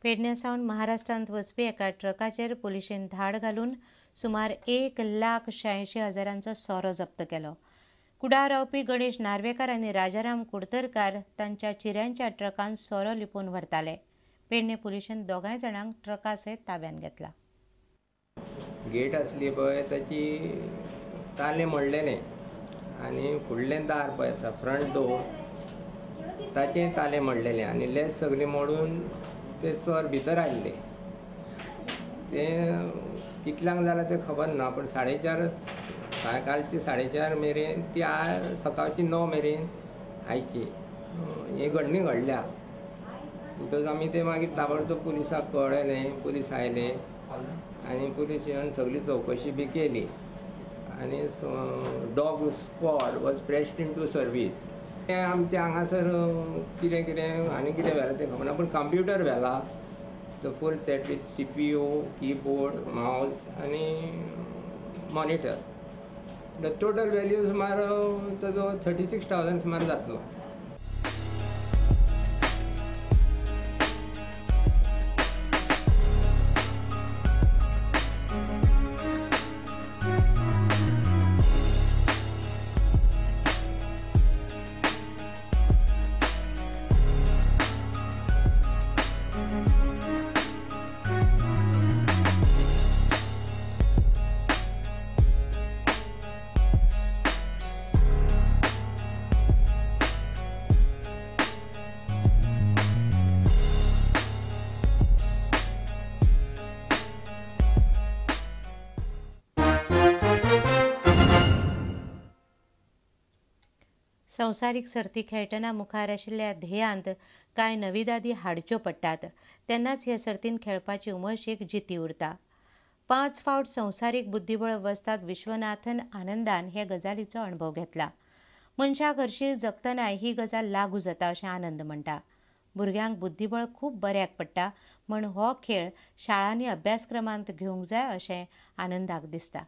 पेडण्यासावन महाराष्ट्रांत वचपी एका ट्रकाचेर पुलिशेन धाड घालून सुमार 1,86,000 सोरो जप्त केलो. कुडाळ रावपी गणेश नार्वेकार आनी राजाराम कुडतरकार तांच्या चिऱ्यांच्या ट्रकान सोरो लिपोवन व्हरताले. पेडणे पुलिशेन दोगांय जाणांक ट्रका सयत ताब्यात घेतला. गेट आसली पळय ताची ताले मोडलेले आनी फुडलें दार पळय आसा फ्रंट डोर ताचें ताले मोडलेले आनी लेस सगळी मोडून ते चोर भितर आयिल्ले. ते कितल्यांक जालें तें खबर ना, पूण 4:30 सायंकाळची 4:30 मेरेन ती सकाळची 9 मेरेन आयची ही घडणी घडल्या. म्हणटच आमी ते मागीर ताबडतोब पुलिसाक कळयलें, पुलीस आयले आनी पुलीस येवन सगळी चवकशी बी केली आनी dog squad was pressed into service. ते आमचे हांगासर कितें कितें आनी कितें व्हेलां तें खबर ना, पूण कंप्युटर व्हेला the full set with CPU, keyboard, mouse आनी मॉनिटर. द टोटल वॅल्यू सुमार ताजो 36,000 सुमार जातलो. संवसारीक सर्ती खेळटना मुखार आशिल्ल्या ध्येयांत कांय नविदादी हाडच्यो पडटात तेन्नाच ह्या सर्तींत खेळपाची उमळशीक जिती उरता. 5 फावट संवसारीक बुद्धीबळ वस्ताद विश्वनाथन आनंदान हे गजालीचो अणभव घेतला. मनशाक हरशीं जगतनाय ही गजाल लागू जाता अशें आनंद म्हणटा. भुरग्यांक बुद्धीबळ खूब बऱ्याक पडटा म्हण हो खेळ शाळांनी अभ्यासक्रमांत घेवंक जाय अशें आनंदाक दिसता.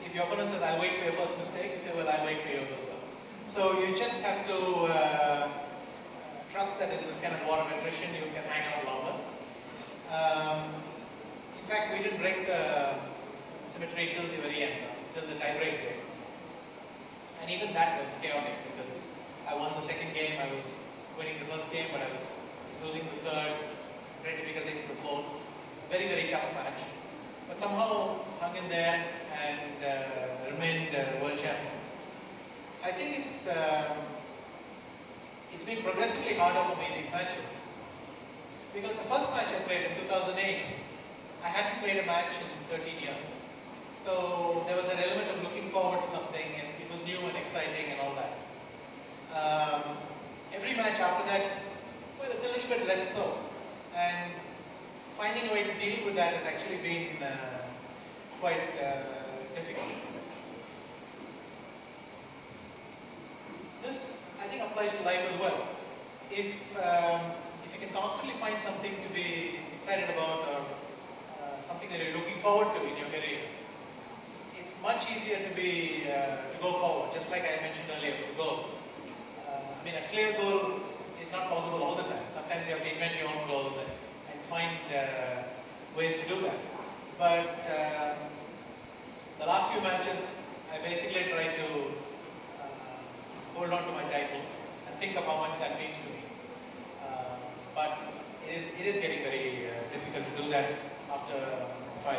If your opponent says, I'll wait for your first mistake, you say, well, I'll wait for yours as well. So you just have to trust that in this kind of war of attrition, you can hang out longer. In fact, we didn't break the symmetry till the very end, till the tie-break game. And even that was chaotic because I won the second game, I was winning the first game, but I was losing the third, great difficulties in the fourth. Very, very tough match. But somehow hung in there and remained world champion. I think it's been progressively harder for me these matches. Because the first match I played in 2008, I hadn't played a match in 13 years. So there was an element of looking forward to something and it was new and exciting and all that. Every match after that, well, it's a little bit less so. And finding a way to deal with that has actually been quite difficult. This, I think, applies to life as well. If you can constantly find something to be excited about or something that you're looking forward to in your career, it's much easier to go forward, just like I mentioned earlier with the goal. I mean, a clear goal is not possible all the time. Sometimes you have to invent your own goals and find ways to do that. But the last few matches, I basically tried to hold on to my title and think of how much that means to me. But it is getting very difficult to do that after 5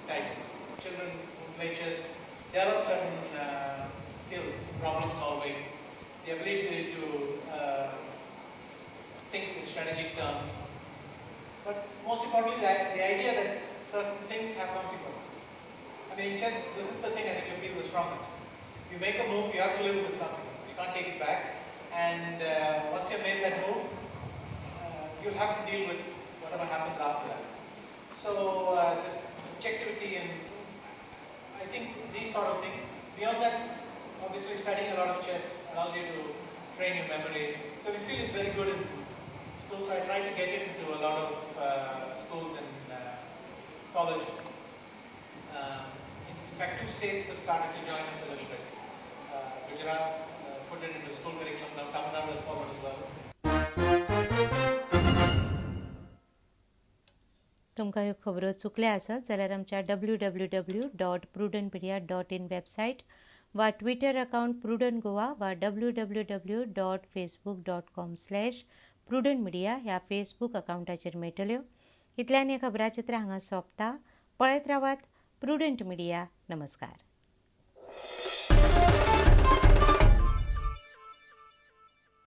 titles. Children who play chess develop certain skills, problem solving, the ability to think in strategic terms. But most importantly, the idea that certain things have consequences. I mean, in chess, this is the thing I think you feel the strongest. You make a move, you have to live with its consequences. You can't take it back. And once you've made that move, you'll have to deal with whatever happens after that. So this objectivity and I think these sort of things. Beyond that, obviously studying a lot of chess allows you to train your memory. So we feel it's very good in schools. So I try to get it into a lot of schools and colleges. In fact, 2 states have started to join us a little bit. Gujarat put it into school curriculum, now Tamil Nadu has followed as well. तुमकां ह्यो खबरो चुकल्या आसत जाल्यार आमच्या www.prudentmedia.in website वा Twitter account prudent Goa वा www.facebook.com/prudentmedia ह्या Facebook अकावंटाचेर मेळटल्यो. इतल्यान हे खबराचित्र हांगा सोंपता. पळयत रावात प्रुडंट मिडिया. नमस्कार.